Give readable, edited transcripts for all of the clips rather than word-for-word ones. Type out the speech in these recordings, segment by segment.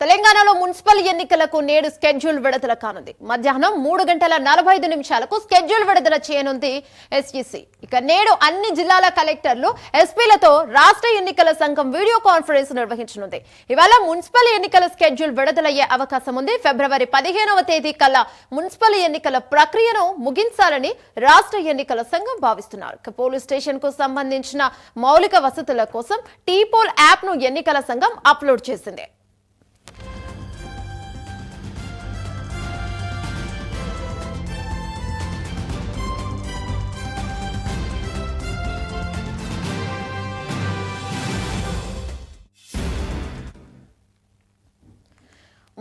తెలంగాణలో మున్సిపల్ ఎన్నికలకు నేడు స్కెడ్యూల్ విడుదల కానుంది. మధ్యాహ్నం 3:45 స్కెడ్యూల్ విడుదల చేయనుంది ఎస్ఈసీ. ఇక నేడు అన్ని జిల్లాల కలెక్టర్లు ఎస్పీలతో రాష్ట్ర ఎన్నికల సంఘం వీడియో కాన్ఫరెన్స్ నిర్వహించనుంది. ఇవాళ మున్సిపల్ ఎన్నికల స్కెడ్యూల్ విడుదలయ్యే అవకాశం ఉంది. ఫిబ్రవరి 15వ తేదీ కల్లా మున్సిపల్ ఎన్నికల ప్రక్రియను ముగించాలని రాష్ట్ర ఎన్నికల సంఘం భావిస్తున్నారు. పోలీస్ స్టేషన్ కు సంబంధించిన మౌలిక వసతుల కోసం టీపోల్ యాప్ ను ఎన్నికల సంఘం అప్లోడ్ చేసింది.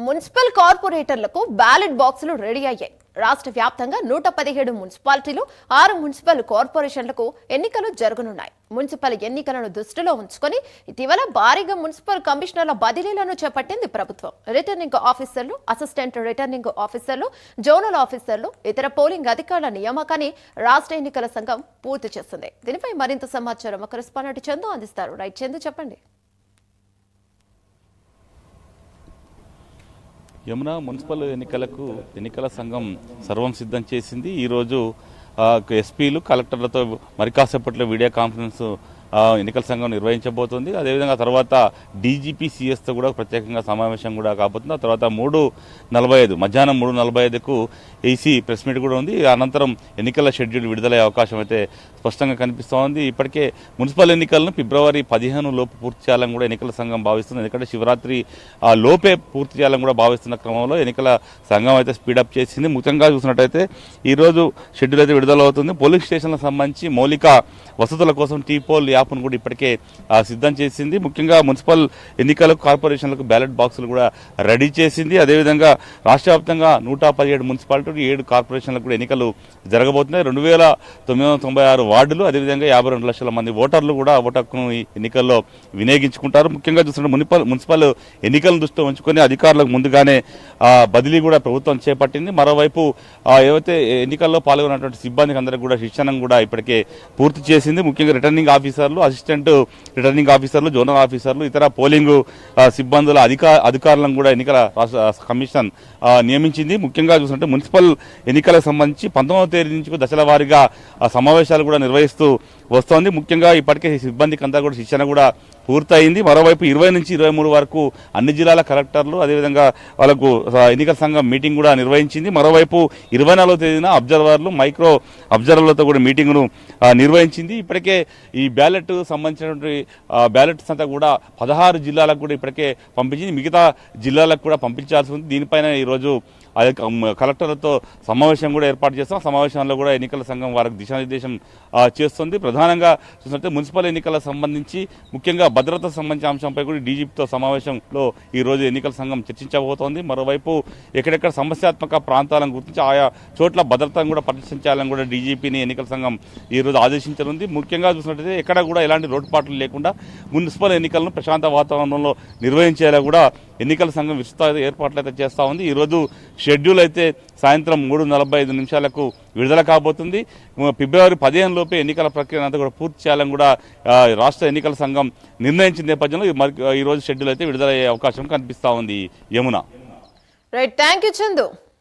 మున్సిపల్ కార్పొరేటర్లకు బ్యాలెట్ బాక్సులు రెడీ అయ్యాయి. రాష్ట్ర వ్యాప్తంగా 117 మున్సిపాలిటీలు, 6 మున్సిపల్ కార్పొరేషన్లకు ఎన్నికలు జరగనున్నాయి. మున్సిపల్ ఎన్నికలను దృష్టిలో ఉంచుకొని ఇటీవల భారీగా మున్సిపల్ కమిషనర్ల బదిలీలను చేపట్టింది ప్రభుత్వం. రిటర్నింగ్ ఆఫీసర్లు, అసిస్టెంట్ రిటర్నింగ్ ఆఫీసర్లు, జోనల్ ఆఫీసర్లు, ఇతర పోలింగ్ అధికారుల నియామకాన్ని రాష్ట్ర ఎన్నికల సంఘం పూర్తి చేస్తుంది. దీనిపై మరింత సమాచారం మా కరెస్పాండెంట్ చందు అందిస్తారు. రైట్ చందు, చెప్పండి. యమున మున్సిపల్ ఎన్నికల సంఘం సర్వం సిద్ధం చేసింది. ఈరోజు ఎస్పీలు కలెక్టర్లతో మరి కాసేపట్లో వీడియో కాన్ఫరెన్స్ ఎన్నికల సంఘం నిర్వహించబోతోంది. అదేవిధంగా తర్వాత డీజీపీ సీఎస్తో కూడా ప్రత్యేకంగా సమావేశం కూడా కాబోతుంది. ఆ తర్వాత మధ్యాహ్నం 3:45కు ఏసీ ప్రెస్ మీట్ కూడా ఉంది. అనంతరం ఎన్నికల షెడ్యూల్ విడుదలయ్యే అవకాశం అయితే స్పష్టంగా కనిపిస్తోంది. ఇప్పటికే మున్సిపల్ ఎన్నికలను ఫిబ్రవరి 15 లోపు పూర్తి చేయాలని కూడా ఎన్నికల సంఘం భావిస్తుంది. ఎందుకంటే శివరాత్రి లోపే పూర్తి చేయాలని కూడా భావిస్తున్న క్రమంలో ఎన్నికల సంఘం అయితే స్పీడప్ చేసింది. ముఖ్యంగా చూసినట్టయితే ఈరోజు షెడ్యూల్ అయితే విడుదలవుతుంది. పోలింగ్ స్టేషన్లకు సంబంధించి మౌలిక వసతుల కోసం టీపోల్ యాప్ను కూడా ఇప్పటికే సిద్ధం చేసింది. ముఖ్యంగా మున్సిపల్ ఎన్నికలకు, కార్పొరేషన్లకు బ్యాలెట్ బాక్సులు కూడా రెడీ చేసింది. అదేవిధంగా రాష్ట్ర వ్యాప్తంగా 117 మున్సిపాలిటీలు, 7 కార్పొరేషన్లకు కూడా ఎన్నికలు జరగబోతున్నాయి. 2996 వార్డులు, అదేవిధంగా 52 లక్షల మంది ఓటర్లు కూడా ఓటు హక్కును ఈ ఎన్నికల్లో వినియోగించుకుంటారు. ముఖ్యంగా చూస్తుంటే మున్సిపల్ ఎన్నికలను దృష్టిలో ఉంచుకొని అధికారులకు ముందుగానే బదిలీ కూడా ప్రభుత్వం చేపట్టింది. మరోవైపు ఏవైతే ఎన్నికల్లో పాల్గొన్నటువంటి సిబ్బందికి అందరికీ కూడా శిక్షణ కూడా ఇప్పటికే పూర్తి చేసింది. ముఖ్యంగా రిటర్నింగ్ ఆఫీసర్లు, అసిస్టెంట్ రిటర్నింగ్ ఆఫీసర్లు, జోనల్ ఆఫీసర్లు, ఇతర పోలింగ్ సిబ్బందుల అధికారులను కూడా ఎన్నికల కమిషన్ నియమించింది. ముఖ్యంగా చూస్తుంటే మున్సిపల్ ఎన్నికలకు సంబంధించి 19వ తేదీ నుంచి దశల వారీగా సమావేశాలు కూడా నిర్వహిస్తూ వస్తోంది. ముఖ్యంగా ఇప్పటికే సిబ్బందికి అంతా కూడా శిక్షణ కూడా పూర్తయింది. మరోవైపు 20 నుంచి 23 వరకు అన్ని జిల్లాల కలెక్టర్లు, అదేవిధంగా వాళ్ళకు ఎన్నికల సంఘం మీటింగ్ కూడా నిర్వహించింది. మరోవైపు 24వ తేదీన అబ్జర్వర్లు, మైక్రో అబ్జర్వర్లతో కూడా మీటింగ్ను నిర్వహించింది. ఇప్పటికే ఈ బ్యాలెట్ సంబంధించినటువంటి బ్యాలెట్స్ అంతా కూడా 16 జిల్లాలకు కూడా ఇప్పటికే పంపించింది. మిగతా జిల్లాలకు కూడా పంపించాల్సి ఉంది. దీనిపైన ఈరోజు కలెక్టర్లతో సమావేశం కూడా ఏర్పాటు చేస్తాం. సమావేశంలో కూడా ఎన్నికల సంఘం వారికి దిశానిర్దేశం చేస్తుంది. ప్రధానంగా చూసినట్టే మున్సిపల్ ఎన్నికలకు సంబంధించి ముఖ్యంగా భద్రతకు సంబంధించిన అంశంపై కూడా డీజీపీతో సమావేశంలో ఈ రోజు ఎన్నికల సంఘం చర్చించబోతోంది. మరోవైపు ఎక్కడెక్కడ సమస్యాత్మక ప్రాంతాలను గుర్తించి ఆయా చోట్ల భద్రతను కూడా పరిశీలించాలని కూడా డీజీపీని ఎన్నికల సంఘం ఈ రోజు ఆదేశించనుంది. ముఖ్యంగా చూసినట్టయితే ఎక్కడ కూడా ఎలాంటి లోటుపాట్లు లేకుండా మున్సిపల్ ఎన్నికలను ప్రశాంత వాతావరణంలో నిర్వహించేలా కూడా ఎన్నికల సంఘం విస్తృత ఏర్పాట్లు అయితే చేస్తూ ఉంది. ఈరోజు షెడ్యూల్ అయితే సాయంత్రం 3:45 విడుదల కాబోతుంది. ఫిబ్రవరి 15 లోపే ఎన్నికల ప్రక్రియ అంతా కూడా పూర్తి చేయాలని కూడా రాష్ట్ర ఎన్నికల సంఘం నిర్ణయించిన నేపథ్యంలో ఈ రోజు షెడ్యూల్ అయితే విడుదలయ్యే అవకాశం కనిపిస్తూ ఉంది. Yamuna. Right, thank you Chandu.